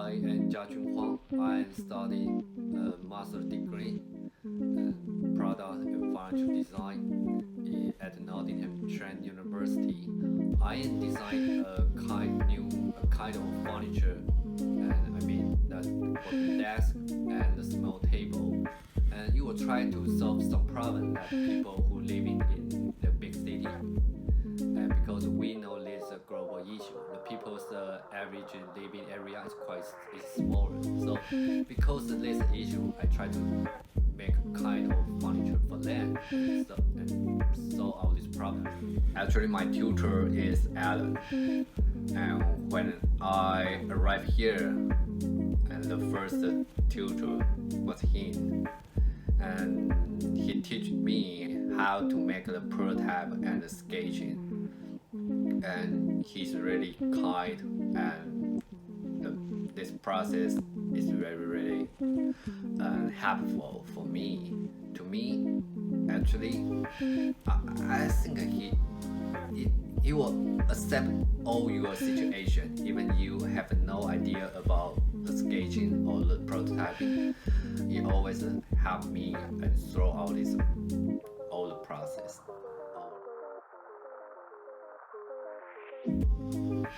I am Jiajun Huang. I study a master degree in product and furniture design at Nottingham Trent University. I am design a kind of furniture, and I mean that for the desk and the small table. And you will try to solve some problem that people who living in the big city. And because we know this is a global issue, the people's average living area is smaller. So because of this issue, I try to make kind of furniture for them and solve all this problem. Actually, my tutor is Alan, and when I arrived here, and the first tutor was him, and he taught me how to make the prototype and the sketching, and he's really kind, and this process is really helpful for me. To me, actually, I think he will accept all your situation, even you have no idea about the sketching or the prototyping. He always help me and through all the process.